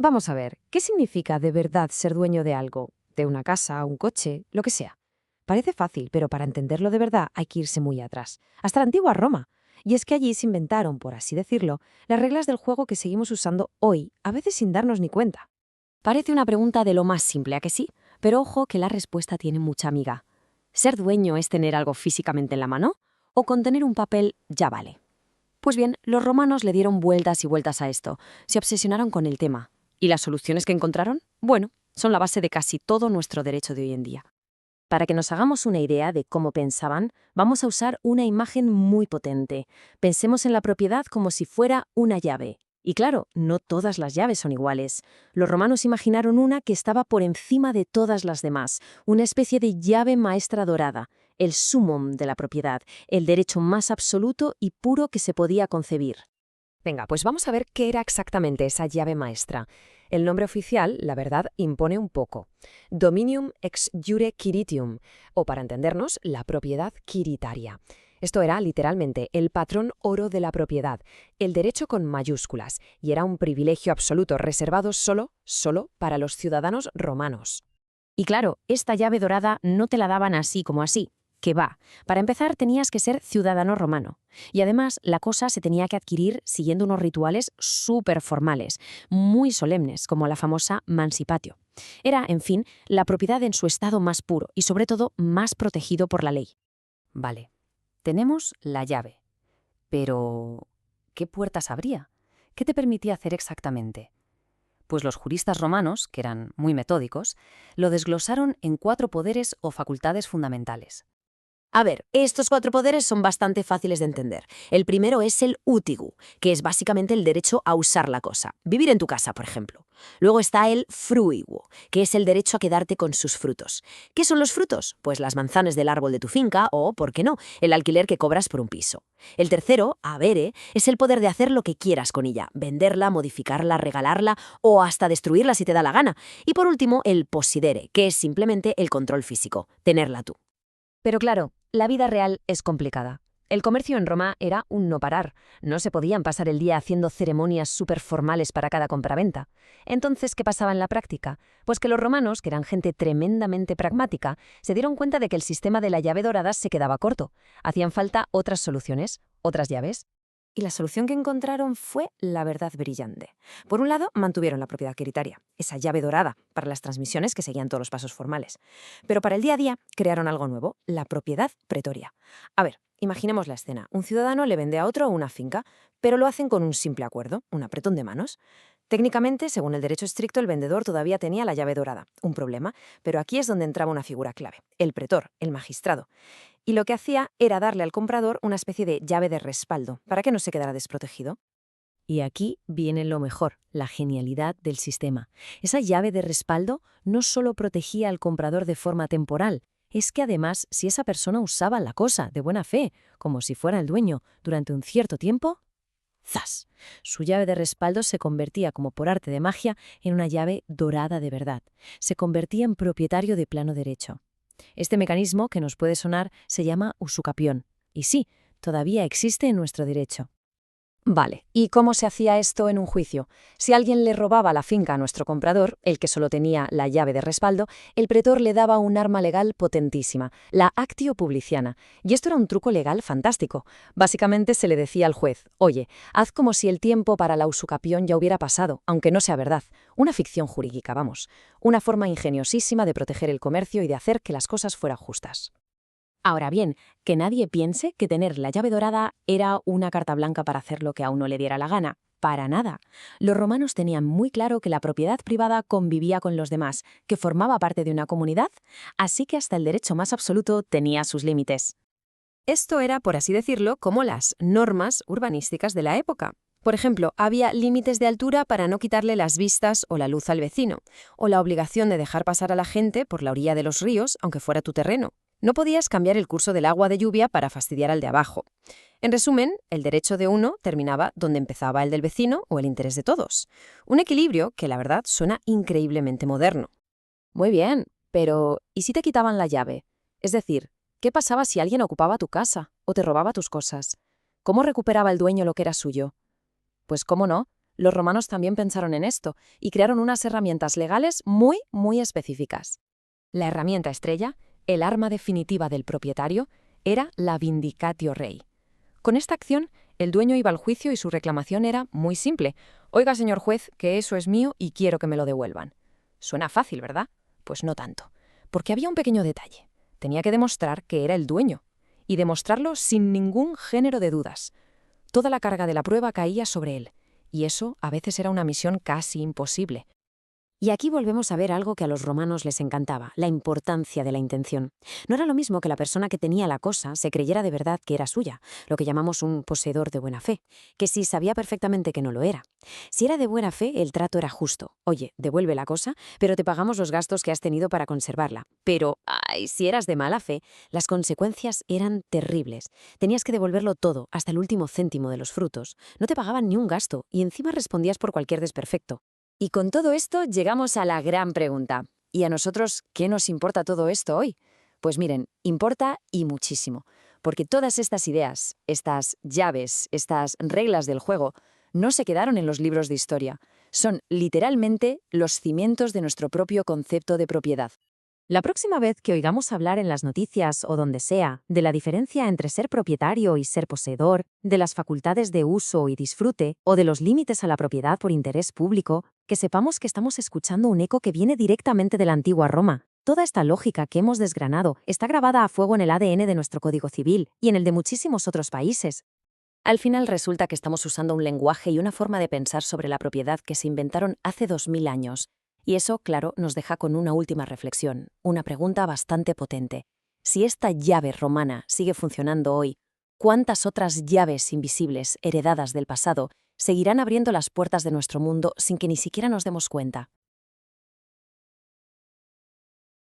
Vamos a ver, ¿qué significa de verdad ser dueño de algo? De una casa, un coche, lo que sea. Parece fácil, pero para entenderlo de verdad hay que irse muy atrás, hasta la antigua Roma. Y es que allí se inventaron, por así decirlo, las reglas del juego que seguimos usando hoy, a veces sin darnos ni cuenta. Parece una pregunta de lo más simple, ¿a que sí? Pero ojo que la respuesta tiene mucha miga. ¿Ser dueño es tener algo físicamente en la mano? ¿O con tener un papel ya vale? Pues bien, los romanos le dieron vueltas y vueltas a esto, se obsesionaron con el tema. ¿Y las soluciones que encontraron? Bueno, son la base de casi todo nuestro derecho de hoy en día. Para que nos hagamos una idea de cómo pensaban, vamos a usar una imagen muy potente. Pensemos en la propiedad como si fuera una llave. Y claro, no todas las llaves son iguales. Los romanos imaginaron una que estaba por encima de todas las demás, una especie de llave maestra dorada, el sumum de la propiedad, el derecho más absoluto y puro que se podía concebir. Venga, pues vamos a ver qué era exactamente esa llave maestra. El nombre oficial, la verdad, impone un poco. Dominium ex iure quiritium, o para entendernos, la propiedad quiritaria. Esto era literalmente el patrón oro de la propiedad, el derecho con mayúsculas, y era un privilegio absoluto reservado solo para los ciudadanos romanos. Y claro, esta llave dorada no te la daban así como así. Que va. Para empezar, tenías que ser ciudadano romano. Y además, la cosa se tenía que adquirir siguiendo unos rituales súper formales, muy solemnes, como la famosa mancipatio. Era, en fin, la propiedad en su estado más puro y, sobre todo, más protegido por la ley. Vale, tenemos la llave. Pero, ¿qué puertas abría? ¿Qué te permitía hacer exactamente? Pues los juristas romanos, que eran muy metódicos, lo desglosaron en 4 poderes o facultades fundamentales. A ver, estos 4 poderes son bastante fáciles de entender. El primero es el utigu, que es básicamente el derecho a usar la cosa. Vivir en tu casa, por ejemplo. Luego está el fruigu, que es el derecho a quedarte con sus frutos. ¿Qué son los frutos? Pues las manzanas del árbol de tu finca o, ¿por qué no?, el alquiler que cobras por un piso. El tercero, avere, es el poder de hacer lo que quieras con ella. Venderla, modificarla, regalarla o hasta destruirla si te da la gana. Y por último, el possidere, que es simplemente el control físico, tenerla tú. Pero claro, la vida real es complicada. El comercio en Roma era un no parar. No se podían pasar el día haciendo ceremonias súper formales para cada compraventa. Entonces, ¿qué pasaba en la práctica? Pues que los romanos, que eran gente tremendamente pragmática, se dieron cuenta de que el sistema de la llave dorada se quedaba corto. Hacían falta otras soluciones, otras llaves. Y la solución que encontraron fue la verdad brillante. Por un lado, mantuvieron la propiedad quiritaria, esa llave dorada, para las transmisiones que seguían todos los pasos formales. Pero para el día a día, crearon algo nuevo, la propiedad pretoria. A ver, imaginemos la escena. Un ciudadano le vende a otro una finca, pero lo hacen con un simple acuerdo, un apretón de manos. Técnicamente, según el derecho estricto, el vendedor todavía tenía la llave dorada, un problema, pero aquí es donde entraba una figura clave, el pretor, el magistrado. Y lo que hacía era darle al comprador una especie de llave de respaldo, para que no se quedara desprotegido. Y aquí viene lo mejor, la genialidad del sistema. Esa llave de respaldo no solo protegía al comprador de forma temporal, es que además, si esa persona usaba la cosa de buena fe, como si fuera el dueño, durante un cierto tiempo, ¡zas! Su llave de respaldo se convertía, como por arte de magia, en una llave dorada de verdad. Se convertía en propietario de plano derecho. Este mecanismo, que nos puede sonar, se llama usucapión. Y sí, todavía existe en nuestro derecho. Vale, ¿y cómo se hacía esto en un juicio? Si alguien le robaba la finca a nuestro comprador, el que solo tenía la llave de respaldo, el pretor le daba un arma legal potentísima, la actio publiciana. Y esto era un truco legal fantástico. Básicamente se le decía al juez, oye, haz como si el tiempo para la usucapión ya hubiera pasado, aunque no sea verdad. Una ficción jurídica, vamos. Una forma ingeniosísima de proteger el comercio y de hacer que las cosas fueran justas. Ahora bien, que nadie piense que tener la llave dorada era una carta blanca para hacer lo que a uno le diera la gana. Para nada. Los romanos tenían muy claro que la propiedad privada convivía con los demás, que formaba parte de una comunidad, así que hasta el derecho más absoluto tenía sus límites. Esto era, por así decirlo, como las normas urbanísticas de la época. Por ejemplo, había límites de altura para no quitarle las vistas o la luz al vecino, o la obligación de dejar pasar a la gente por la orilla de los ríos, aunque fuera tu terreno. No podías cambiar el curso del agua de lluvia para fastidiar al de abajo. En resumen, el derecho de uno terminaba donde empezaba el del vecino o el interés de todos. Un equilibrio que, la verdad, suena increíblemente moderno. Muy bien, pero ¿y si te quitaban la llave? Es decir, ¿qué pasaba si alguien ocupaba tu casa o te robaba tus cosas? ¿Cómo recuperaba el dueño lo que era suyo? Pues cómo no, Los romanos también pensaron en esto y crearon unas herramientas legales muy, muy específicas. La herramienta estrella, el arma definitiva del propietario, era la vindicatio rei. Con esta acción, el dueño iba al juicio y su reclamación era muy simple. Oiga, señor juez, que eso es mío y quiero que me lo devuelvan. Suena fácil, ¿verdad? Pues no tanto. Porque había un pequeño detalle. Tenía que demostrar que era el dueño. Y demostrarlo sin ningún género de dudas. Toda la carga de la prueba caía sobre él. Y eso a veces era una misión casi imposible. Y aquí volvemos a ver algo que a los romanos les encantaba, la importancia de la intención. No era lo mismo que la persona que tenía la cosa se creyera de verdad que era suya, lo que llamamos un poseedor de buena fe, que sí sabía perfectamente que no lo era. Si era de buena fe, el trato era justo. Oye, devuelve la cosa, pero te pagamos los gastos que has tenido para conservarla. Pero, ay, si eras de mala fe, las consecuencias eran terribles. Tenías que devolverlo todo, hasta el último céntimo de los frutos. No te pagaban ni un gasto y encima respondías por cualquier desperfecto. Y con todo esto llegamos a la gran pregunta. ¿Y a nosotros qué nos importa todo esto hoy? Pues miren, importa y muchísimo, porque todas estas ideas, estas llaves, estas reglas del juego, no se quedaron en los libros de historia. Son literalmente los cimientos de nuestro propio concepto de propiedad. La próxima vez que oigamos hablar en las noticias o donde sea de la diferencia entre ser propietario y ser poseedor, de las facultades de uso y disfrute o de los límites a la propiedad por interés público, que sepamos que estamos escuchando un eco que viene directamente de la antigua Roma. Toda esta lógica que hemos desgranado está grabada a fuego en el ADN de nuestro Código Civil y en el de muchísimos otros países. Al final resulta que estamos usando un lenguaje y una forma de pensar sobre la propiedad que se inventaron hace 2000 años. Y eso, claro, nos deja con una última reflexión, una pregunta bastante potente. Si esta llave romana sigue funcionando hoy, ¿cuántas otras llaves invisibles, heredadas del pasado, seguirán abriendo las puertas de nuestro mundo sin que ni siquiera nos demos cuenta?